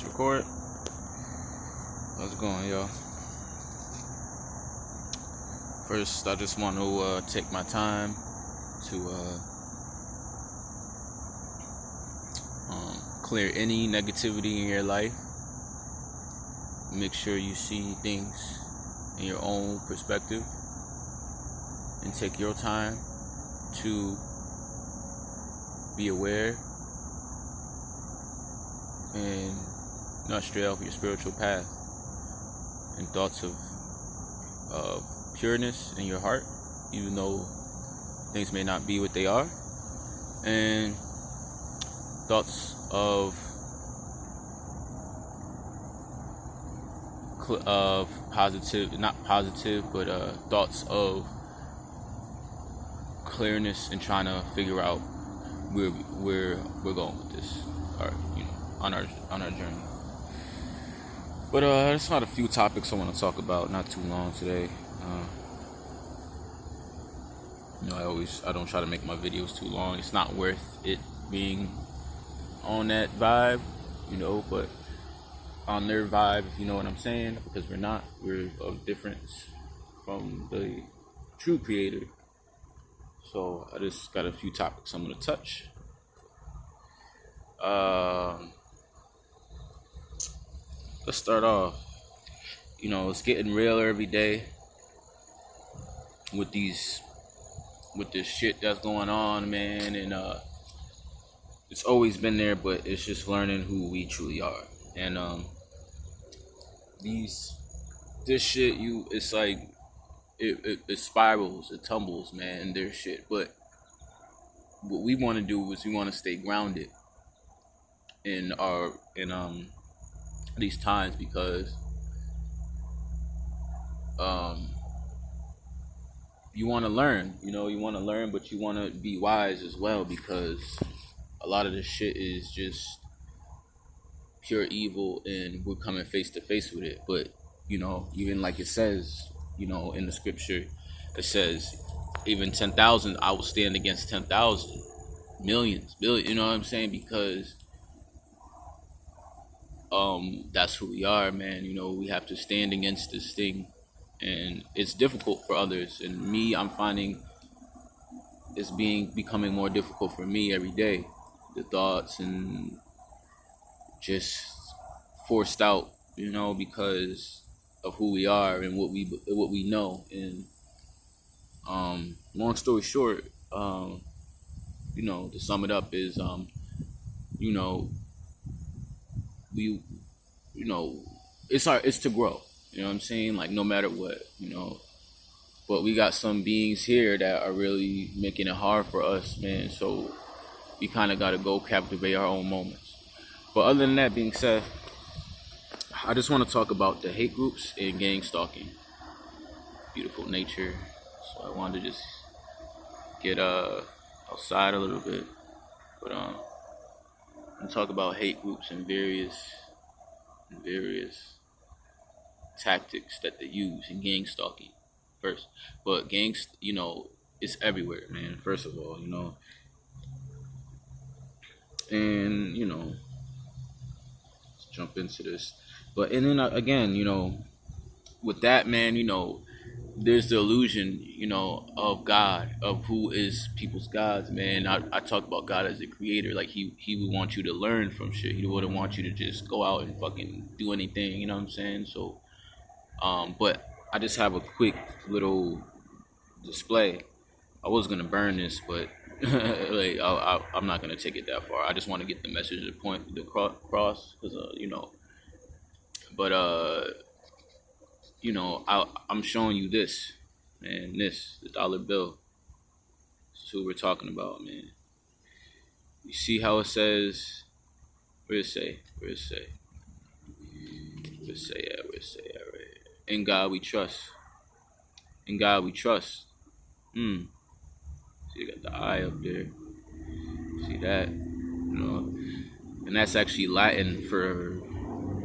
Let's record. How's it going, y'all? First, I just want to take my time to clear any negativity in your life. Make sure you see things in your own perspective and take your time to be aware and not stray off your spiritual path and thoughts of pureness in your heart, even though things may not be what they are, and thoughts of positive, not positive, but thoughts of clearness and trying to figure out where we're going with this, or on our journey. But there's not a few topics I want to talk about. Not too long today. I don't try to make my videos too long. It's not worth it being on that vibe, but on their vibe, if you know what I'm saying, because we're of difference from the true creator. So I just got a few topics I'm going to touch. Let's start off. It's getting realer every day with this shit that's going on, man, and it's always been there, but it's just learning who we truly are. And this shit, it's like it spirals, it tumbles, man, and their shit. But what we want to do is we want to stay grounded in these times, because you want to learn, but you want to be wise as well, because a lot of this shit is just pure evil, and we're coming face to face with it. But even like it says, in the scripture, it says, even 10,000, I will stand against 10,000, millions, billion. You know what I'm saying? Because that's who we are, man. We have to stand against this thing, and it's difficult for others. And me, I'm finding it's becoming more difficult for me every day. The thoughts and just forced out, because of who we are and what we know. And long story short, to sum it up is, it's to grow. You know what I'm saying? Like, no matter what, But we got some beings here that are really making it hard for us, man. So we kind of got to go captivate our own moments. But other than that being said, I just want to talk about the hate groups and gang stalking. Beautiful nature. So I wanted to just get outside a little bit. But and talk about hate groups and various tactics that they use in gang stalking first. But gangs, it's everywhere, man. First of all, and let's jump into this. But and then again, with that, man, there's the illusion, of God, of who is people's gods, man. I talk about God as a creator. Like, he would want you to learn from shit. He wouldn't want you to just go out and fucking do anything, you know what I'm saying? So but I just have a quick little display. I was gonna burn this, but like I'm not gonna take it that far. I just want to get the message, the point, the cross, because But I'm showing you this, man. The dollar bill. This is who we're talking about, man. You see how it says? Where it say? Right. In God we trust. In God we trust. See, you got the eye up there. See that? And that's actually Latin for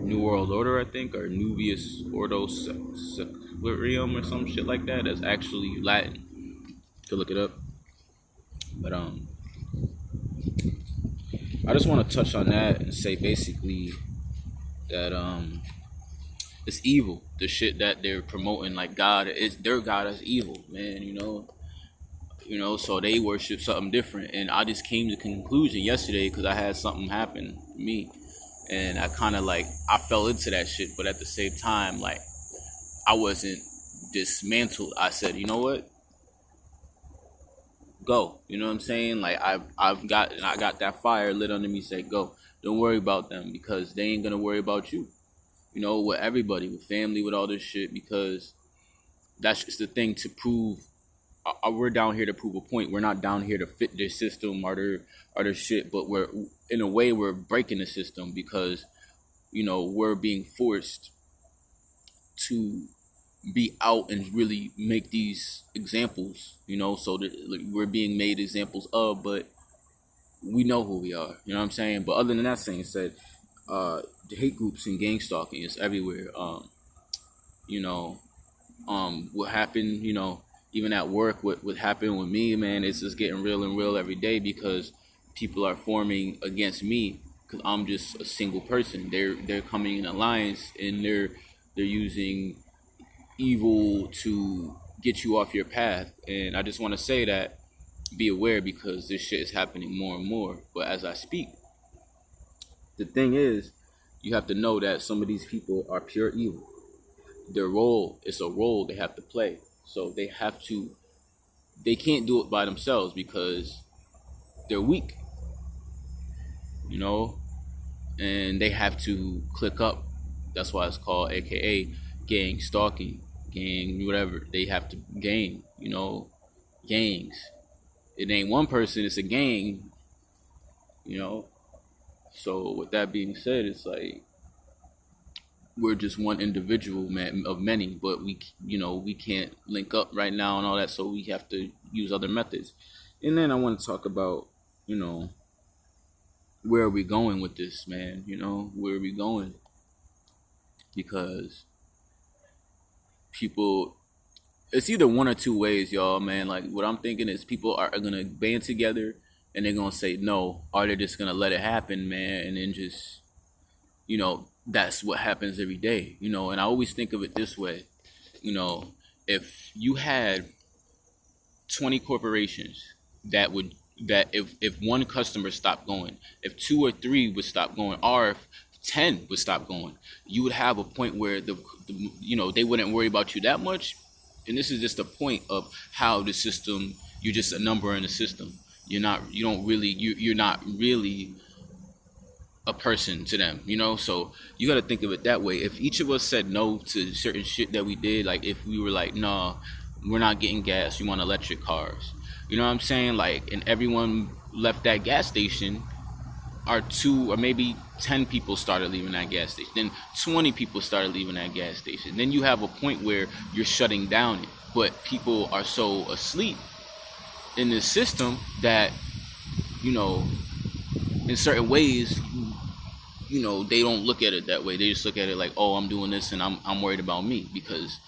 New World Order, I think, or Nuvius Ordo Securium or some shit like that. That's actually Latin. You can look it up. But I just want to touch on that and say, basically, that it's evil. The shit that they're promoting, like God is their God is evil, man. So they worship something different. And I just came to the conclusion yesterday because I had something happen to me, and I kind of like I fell into that shit, but at the same time, like I wasn't dismantled. I said, you know what, go. You know what I'm saying? Like I got that fire lit under me. Say go. Don't worry about them because they ain't gonna worry about you. With everybody, with family, with all this shit, because that's just the thing to prove. We're down here to prove a point. We're not down here to fit their system or their shit, but we're in a way we're breaking the system because we're being forced to be out and really make these examples. So that like, we're being made examples of, but we know who we are. You know what I'm saying? But other than that, saying said, the hate groups and gang stalking is everywhere. You know, what happened, even at work, what happened with me, man, it's just getting real and real every day because people are forming against me because I'm just a single person. They're coming in alliance and they're using evil to get you off your path. And I just want to say that be aware because this shit is happening more and more. But as I speak, the thing is, you have to know that some of these people are pure evil. Their role is a role they have to play. So they can't do it by themselves because they're weak, you know, and they have to click up. That's why it's called AKA gang stalking, gang, whatever. They have to gang, gangs. It ain't one person, it's a gang, you know. So with that being said, it's like we're just one individual man of many, but we can't link up right now and all that, so we have to use other methods. And then I want to talk about, you know, where are we going with this, man? Where are we going? Because people, it's either one or two ways, y'all, man. Like what I'm thinking is people are gonna band together and they're gonna say no, or they're just gonna let it happen, man, and then just that's what happens every day, and I always think of it this way, if you had 20 corporations that if one customer stopped going, if two or three would stop going, or if 10 would stop going, you would have a point where they wouldn't worry about you that much. And this is just a point of how the system, you're just a number in the system. You're not really a person to them, so you got to think of it that way. If each of us said no to certain shit that we did, like if we were like, nah, we're not getting gas, we want electric cars, you know what I'm saying, like, and everyone left that gas station, or two or maybe 10 people started leaving that gas station, then 20 people started leaving that gas station, then you have a point where you're shutting down it, but people are so asleep in this system that in certain ways they don't look at it that way. They just look at it like, oh, I'm doing this and I'm worried about me, because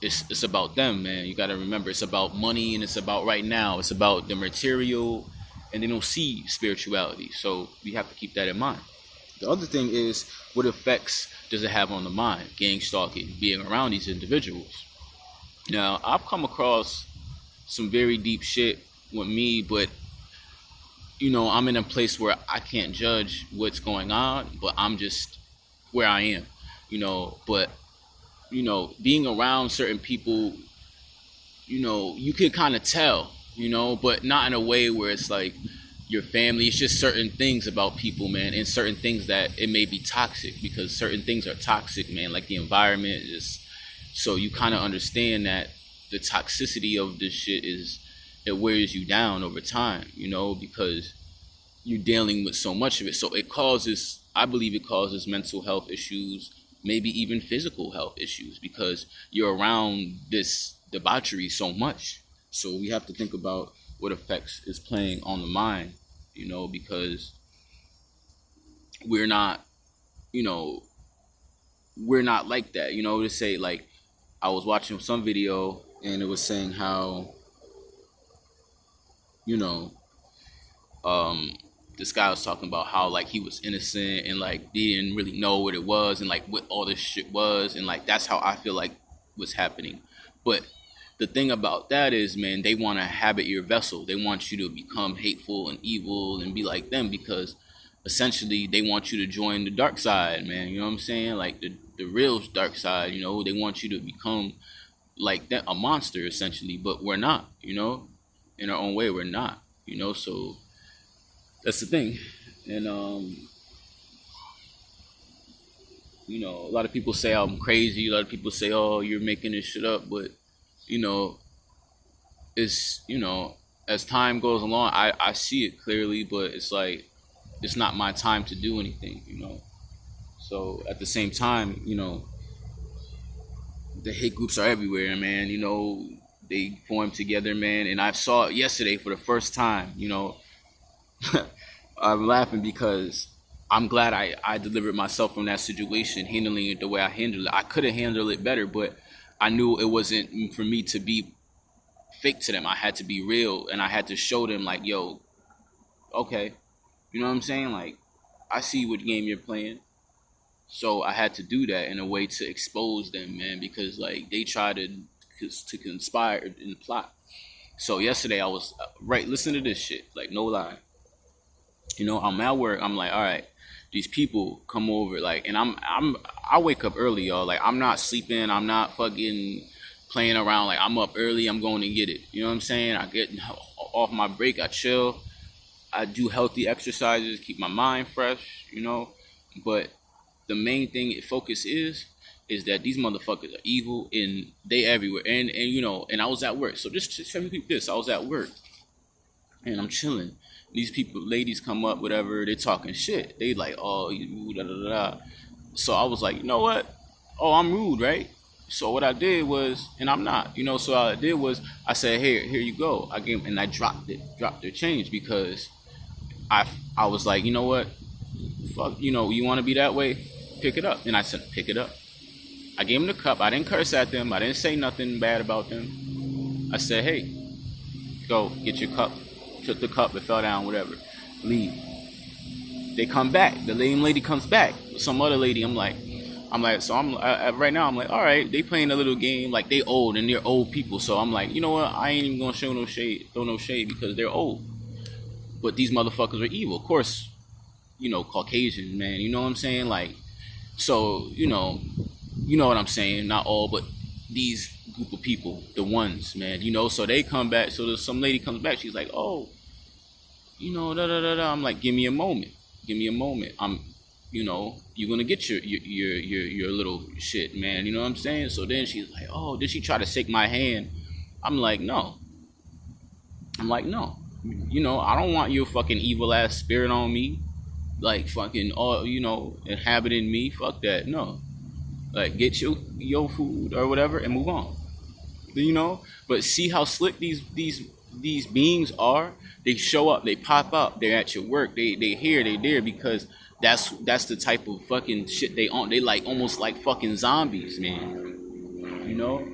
it's about them, man. You got to remember, it's about money and it's about right now. It's about the material, and they don't see spirituality. So we have to keep that in mind. The other thing is, what effects does it have on the mind? Gang stalking, being around these individuals. Now, I've come across some very deep shit with me, but I'm in a place where I can't judge what's going on, but I'm just where I am, but being around certain people, you can kind of tell, but not in a way where it's like your family. It's just certain things about people, man, and certain things that it may be toxic, because certain things are toxic, man, like the environment is. So you kind of understand that the toxicity of this shit it wears you down over time, because you're dealing with so much of it. So I believe it causes mental health issues, maybe even physical health issues, because you're around this debauchery so much. So we have to think about what effects is playing on the mind, because we're not, like that, to say, like, I was watching some video and it was saying how, um, this guy was talking about how like he was innocent and like he didn't really know what it was and like what all this shit was, and like that's how I feel like was happening. But the thing about that is, man, they want to habit your vessel. They want you to become hateful and evil and be like them because essentially they want you to join the dark side, man. You know what I'm saying? Like the real dark side. You know, they want you to become like that, a monster essentially. But we're not. You know, in our own way, we're not. You know, so that's the thing. And you know, a lot of people say I'm crazy. A lot of people say, "Oh, you're making this shit up," but you know, it's you know, as time goes along, I see it clearly, but it's like it's not my time to do anything. You know, so at the same time, you know, the hate groups are everywhere, man. You know, they form together, man. And I saw it yesterday for the first time. You know, I'm laughing because I'm glad I delivered myself from that situation, handling it the way I handled it. I could have handled it better, but I knew it wasn't for me to be fake to them. I had to be real, and I had to show them like, yo, okay, you know what I'm saying? Like, I see what game you're playing. So I had to do that in a way to expose them, man, because like they tried to conspire and plot. So yesterday I was right. Listen to this shit, like no lie. You know, I'm at work. I'm like, all right, these people come over, like, and I wake up early, y'all. Like, I'm not sleeping. I'm not fucking playing around. Like, I'm up early. I'm going to get it. You know what I'm saying? I get off my break. I chill. I do healthy exercises, keep my mind fresh. You know, but the main thing it focus is that these motherfuckers are evil and they everywhere. And you know, and I was at work. So just tell me this. I was at work and I'm chilling. These people, ladies come up, whatever, they talking shit. They like, oh, you da da da da. So I was like, you know what? Oh, I'm rude, right? So what I did was, and I'm not, you know. So what I did was, I said, here you go. I gave, and I dropped their change because I was like, you know what? Fuck, you know, you want to be that way? Pick it up. And I said, pick it up. I gave them the cup. I didn't curse at them. I didn't say nothing bad about them. I said, hey, go get your cup. Took the cup, it fell down, whatever. Leave. They come back. The lady comes back. Some other lady. So right now. I'm like, all right. They playing a little game. Like they old and they're old people. So I'm like, you know what? I ain't even gonna show no shade, throw no shade because they're old. But these motherfuckers are evil. Of course, you know, Caucasian man. You know what I'm saying? Like, so you know what I'm saying. Not all, but these group of people, the ones, man, you know. So they come back. So there's some lady comes back. She's like, oh, you know, da da da da. I'm like, give me a moment. Give me a moment. You know, you're gonna get your little shit, man. You know what I'm saying? So then she's like, oh, did she try to shake my hand? I'm like, no. I'm like, no. You know, I don't want your fucking evil ass spirit on me, like fucking all, you know, inhabiting me. Fuck that. No. Like, get your food or whatever and move on. You know. But see how slick these beings are. They show up. They pop up. They're at your work. They here. They there because that's the type of fucking shit they on. They like almost like fucking zombies, man. You know.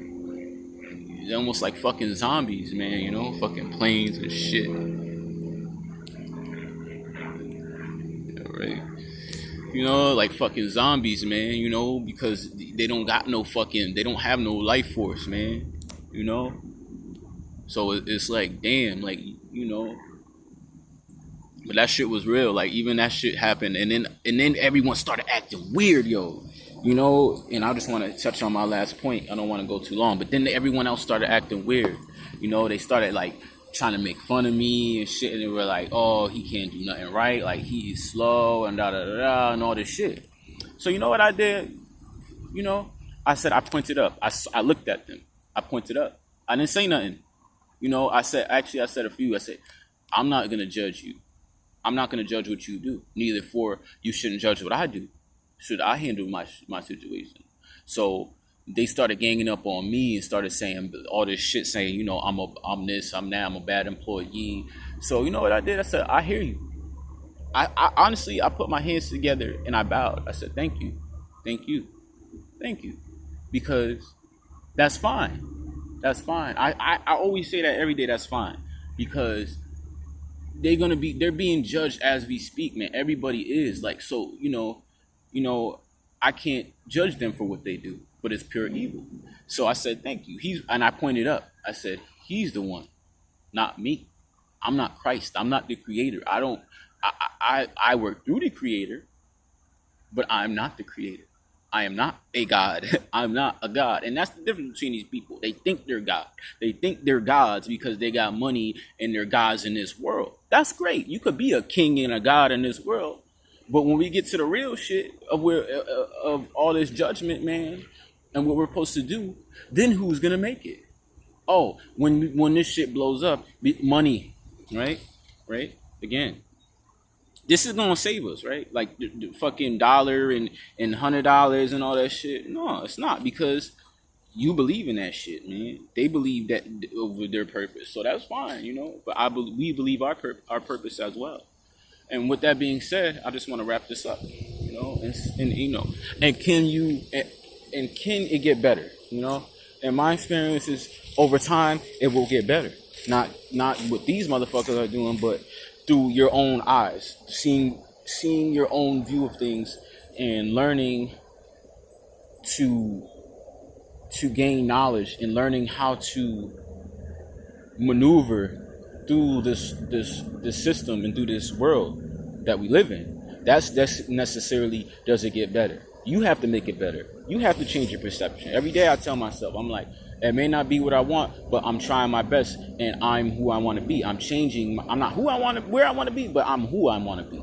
They're almost like fucking zombies, man. You know, fucking planes and shit. All right. You know, like fucking zombies, man, you know, because they don't have no life force, man, you know? So it's like, damn, like, you know, but that shit was real. Like, even that shit happened, and then everyone started acting weird, yo, you know? And I just want to touch on my last point. I don't want to go too long, but then everyone else started acting weird, you know? They started, like, trying to make fun of me and shit, and they were like, oh, he can't do nothing right, like he's slow and da da da da and all this shit. So you know what I did? You know, I said, I pointed up. I looked at them. I pointed up. I didn't say nothing. You know, I said a few. I said, I'm not gonna judge you. I'm not gonna judge what you do. Neither for you shouldn't judge what I do. Should I handle my situation? So they started ganging up on me and started saying all this shit, saying, you know, I'm this, I'm that, I'm a bad employee. So you know what I did? I said, I hear you. I honestly, I put my hands together and I bowed. I said, thank you, thank you, thank you, because that's fine. That's fine. I always say that every day. That's fine, because they're being judged as we speak, man. Everybody is like, so I can't judge them for what they do, but it's pure evil. So I said thank you. And I pointed up. I said he's the one, not me. I'm not Christ. I'm not the creator. I don't. I work through the creator, but I'm not the creator. I am not a God. I'm not a God. And that's the difference between these people. They think they're God. They think they're gods because they got money and they're gods in this world. That's great. You could be a king and a god in this world. But when we get to the real shit of all this judgment, man, and what we're supposed to do, then who's going to make it? Oh, when this shit blows up, money, right? Right? Again, this is gonna save us, right? Like the fucking dollar and $100 and all that shit. No, it's not, because you believe in that shit, man. They believe that over their purpose, so that's fine, But we believe our purpose as well. And with that being said, I just want to wrap this up, and can it get better, And my experience is over time it will get better. Not what these motherfuckers are doing, but through your own eyes, seeing your own view of things, and learning to gain knowledge, and learning how to maneuver through this system and through this world that we live in. That's necessarily does it get better. You have to make it better. You have to change your perception. Every day I tell myself, I'm like, it may not be what I want, but I'm trying my best, and I'm who I want to be. I'm changing. I'm not where I want to be, but I'm who I want to be.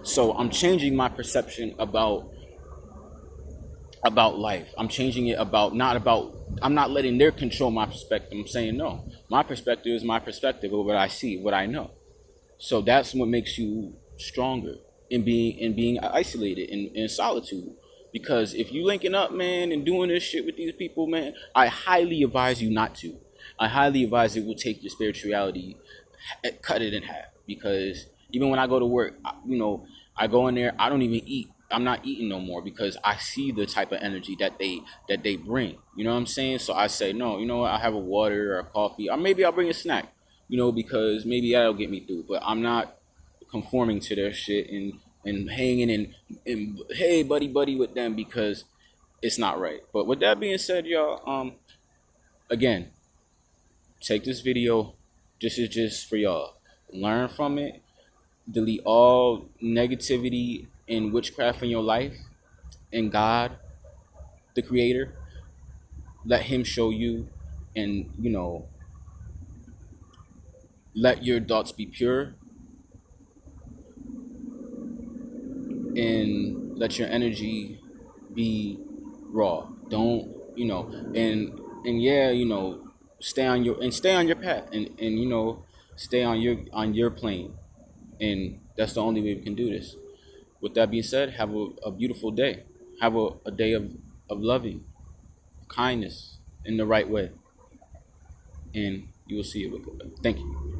So I'm changing my perception about life. I'm changing it I'm not letting their control my perspective. I'm saying, no, my perspective is my perspective of what I see, what I know. So that's what makes you stronger in being isolated in solitude. Because if you linking up, man, and doing this shit with these people, man, I highly advise you not to. I highly advise it will take your spirituality, cut it in half. Because even when I go to work, I go in there, I don't even eat. I'm not eating no more, because I see the type of energy that they bring. You know what I'm saying? So I say, no, you know what? I have a water or a coffee, or maybe I'll bring a snack, because maybe that'll get me through. But I'm not conforming to their shit and hanging and hey buddy with them, because it's not right. But with that being said, y'all, again, take this video. This is just for y'all. Learn from it. Delete all negativity and witchcraft in your life, and God, the creator, let him show you, and let your thoughts be pure, and let your energy be raw. Don't stay on your path, and stay on your plane. And that's the only way we can do this. With that being said, have a beautiful day. Have a day of loving kindness in the right way, and you will see it with good. Thank you.